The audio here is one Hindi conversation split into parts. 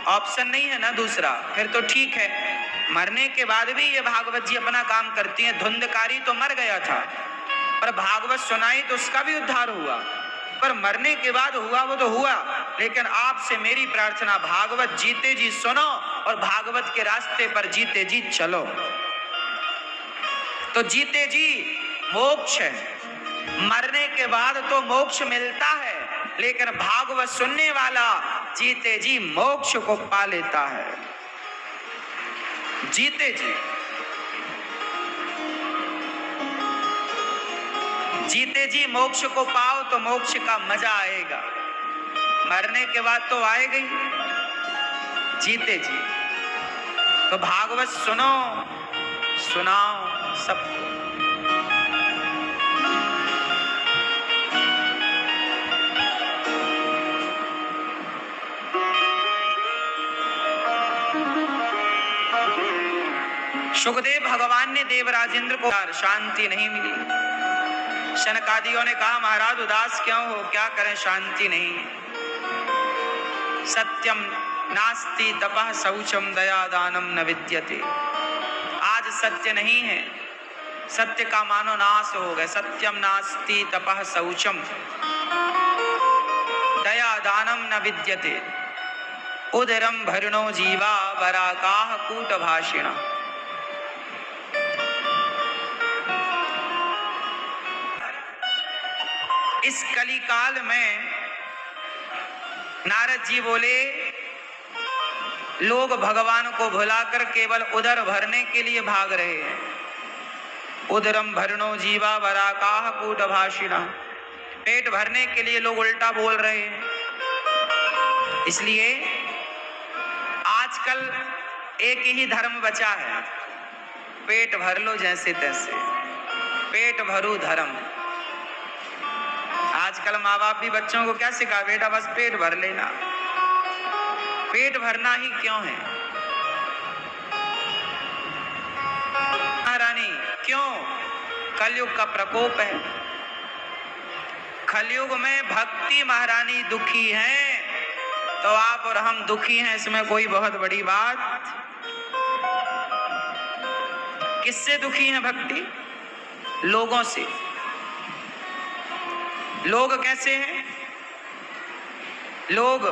ऑप्शन नहीं है ना दूसरा, फिर तो ठीक है। मरने के बाद भी ये भागवत जी अपना काम करती हैं। धुंधकारी तो मर गया था, पर भागवत सुनाई तो उसका भी उद्धार हुआ, पर मरने के बाद हुआ वो तो हुआ। लेकिन आपसे मेरी प्रार्थना, भागवत जीते जी सुनो और भागवत के रास्ते पर जीते जी चलो, तो जीते जी मोक्ष है। मरने के बाद तो मोक्ष मिलता है, लेकिन भागवत सुनने वाला जीते जी मोक्ष को पा लेता है। जीते जी, जीते जी मोक्ष को पाओ तो मोक्ष का मजा आएगा। मरने के बाद तो आएगा ही, जीते जी। तो भागवत सुनो, सुनाओ सबको। सुखदेव भगवान ने देवराजेंद्र को शांति नहीं मिली। शनकादियों ने कहा महाराज उदास क्यों हो, क्या करें, शांति नहीं। सत्यम नास्ति तपः शौचम दया दानम न विद्यते। आज सत्य नहीं है, सत्य का मानो नाश हो गया। सत्यम नास्ति तपः शौचम दया दानम न विद्यते। उदरम भरणो जीवा वराकाः कूटभाषिणः। इस कलिकाल में नारद जी बोले, लोग भगवान को भुलाकर केवल उदर भरने के लिए भाग रहे हैं। उदरम भरणो जीवा वराकाः कूटभाषिणः। पेट भरने के लिए लोग उल्टा बोल रहे हैं। इसलिए आजकल एक ही धर्म बचा है, पेट भर लो जैसे तैसे, पेट भरू धर्म। आजकल माँ बाप भी बच्चों को क्या सिखा, बेटा बस पेट भर लेना। पेट भरना ही क्यों है महारानी, क्यों? कलयुग का प्रकोप है। कलयुग में भक्ति महारानी दुखी है, तो आप और हम दुखी हैं, इसमें कोई बहुत बड़ी बात। किससे दुखी हैं भक्ति? लोगों से। लोग कैसे हैं? लोग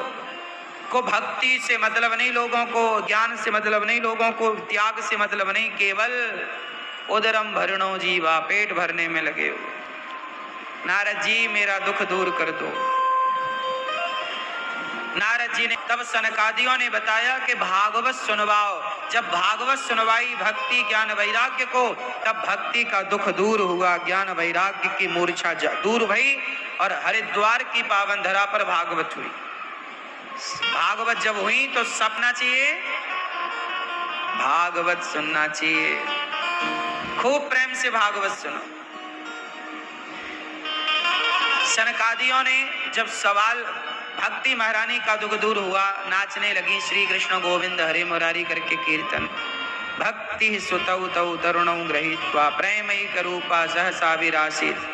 को भक्ति से मतलब नहीं, लोगों को ज्ञान से मतलब नहीं, लोगों को त्याग से मतलब नहीं, केवल उदरम भरणो जीवा, पेट भरने में लगे हो। नारद जी मेरा दुख दूर कर दो। नारद जी ने तब सनकादियों ने बताया कि भागवत सुनवाओ। जब भागवत सुनवाई भक्ति ज्ञान वैराग्य को, तब भक्ति का दुख दूर हुआ, ज्ञान वैराग्य की मूर्छा दूर भई और हरिद्वार की पावन धरा पर भागवत हुई। भागवत जब हुई तो सपना चाहिए, भागवत सुनना चाहिए। खूब प्रेम से भागवत सुनो। सनकादियों ने जब सवाल, भक्ति महारानी का दुख दूर हुआ, नाचने लगी, श्री कृष्ण गोविंद हरे मुरारी करके कीर्तन। भक्ति सुतौ तौ तरुणौ गृहीत्वा प्रेमैक रूपा सहसा विरासित।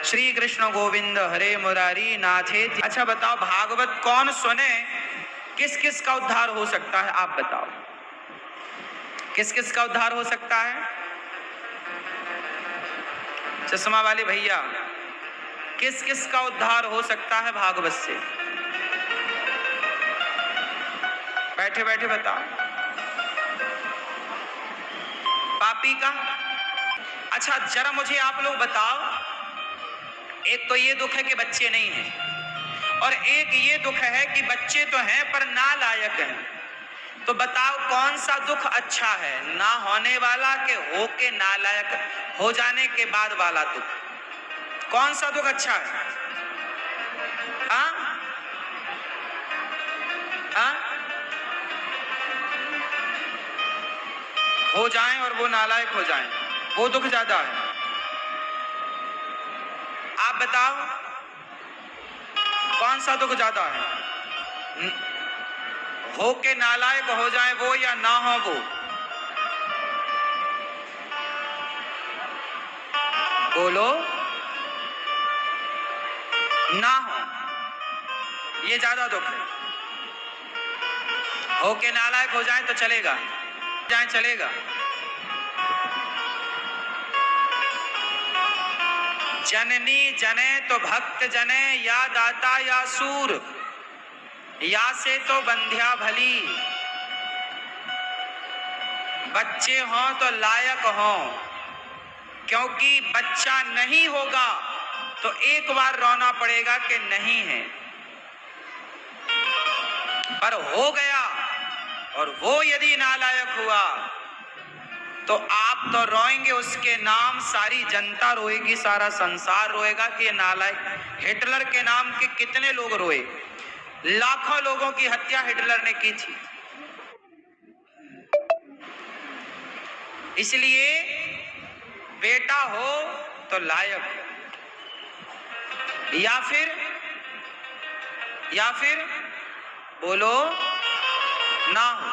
श्री कृष्ण गोविंद हरे मुरारी नाथे। अच्छा बताओ, भागवत कौन सुने, किस किस का उद्धार हो सकता है? आप बताओ, किस किस का उद्धार हो सकता है? चश्मा वाले भैया, किस किस का उद्धार हो सकता है भागवत से? बैठे बैठे बताओ। पापी का? अच्छा जरा मुझे आप लोग बताओ, एक तो ये दुख है कि बच्चे नहीं हैं, और एक ये दुख है कि बच्चे तो हैं पर नालायक हैं। तो बताओ कौन सा दुख अच्छा है, ना होने वाला के हो के नालायक हो जाने के बाद वाला दुख? कौन सा दुख अच्छा है? हाँ हाँ, हो जाएं और वो नालायक हो जाएं, वो दुख ज्यादा है। आप बताओ कौन सा दुख ज्यादा है? हो के नालायक हो जाए वो, या ना हो वो? बोलो। ना हो, ये ज्यादा दुख है। होके नालायक हो जाए तो चलेगा, चलेगा। जननी जने तो भक्त जने, या दाता या सूर, या से तो बंध्या भली। बच्चे हों तो लायक हों, क्योंकि बच्चा नहीं होगा तो एक बार रोना पड़ेगा कि नहीं है, पर हो गया और वो यदि नालायक हुआ तो आप तो रोएंगे, उसके नाम सारी जनता रोएगी, सारा संसार रोएगा कि ये नालायक। हिटलर के नाम के कितने लोग रोए, लाखों लोगों की हत्या हिटलर ने की थी। इसलिए बेटा हो तो लायक, या फिर बोलो ना हो।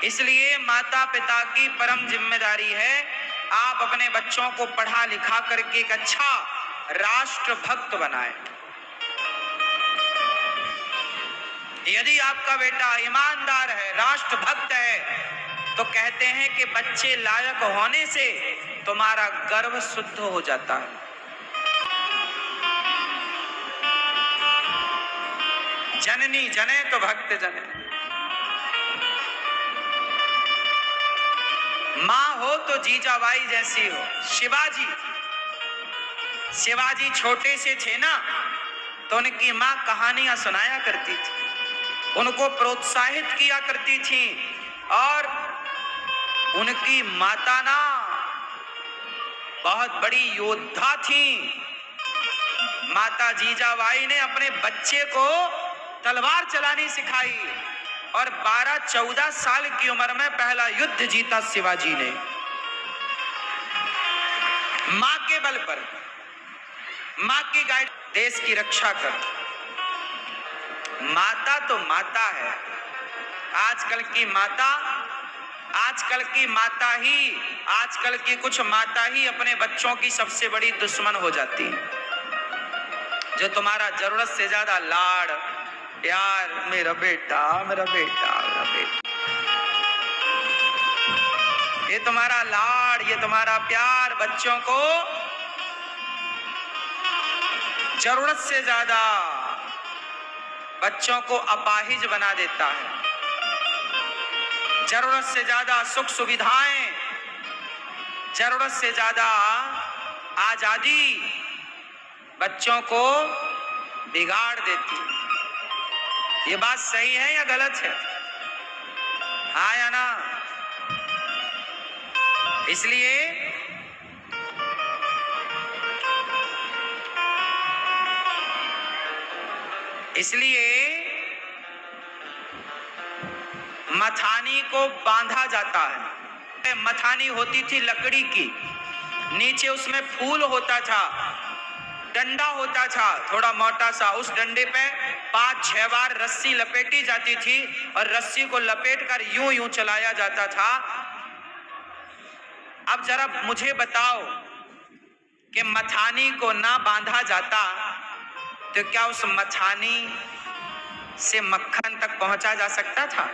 इसलिए माता पिता की परम जिम्मेदारी है, आप अपने बच्चों को पढ़ा लिखा करके एक अच्छा राष्ट्रभक्त बनाएं। यदि आपका बेटा ईमानदार है, राष्ट्रभक्त है, तो कहते हैं कि बच्चे लायक होने से तुम्हारा गर्भ शुद्ध हो जाता है। जननी जने तो भक्त जने। माँ हो तो जीजाबाई जैसी हो। शिवाजी छोटे से थे ना, तो उनकी माँ कहानियां सुनाया करती थी, उनको प्रोत्साहित किया करती थी, और उनकी माता ना बहुत बड़ी योद्धा थी। माता जीजाबाई ने अपने बच्चे को तलवार चलानी सिखाई, और 12-14 साल की उम्र में पहला युद्ध जीता शिवाजी ने, मां के बल पर, मां की गाइड, देश की रक्षा कर। माता तो माता है। आजकल की कुछ माता ही अपने बच्चों की सबसे बड़ी दुश्मन हो जाती है, जो तुम्हारा जरूरत से ज्यादा लाड़ प्यार, मेरा बेटा, ये तुम्हारा लाड़, ये तुम्हारा प्यार बच्चों को जरूरत से ज्यादा बच्चों को अपाहिज बना देता है। जरूरत से ज्यादा सुख सुविधाएं, जरूरत से ज्यादा आजादी बच्चों को बिगाड़ देती है। ये बात सही है या गलत है? हाँ या ना? इसलिए मथानी को बांधा जाता है। मथानी होती थी लकड़ी की, नीचे उसमें फूल होता था, डंडा होता था थोड़ा मोटा सा, उस डंडे पे 5-6 बार रस्सी लपेटी जाती थी, और रस्सी को लपेटकर यूं चलाया जाता था। अब जरा मुझे बताओ कि मथानी को ना बांधा जाता तो क्या उस मथानी से मक्खन तक पहुंचा जा सकता था?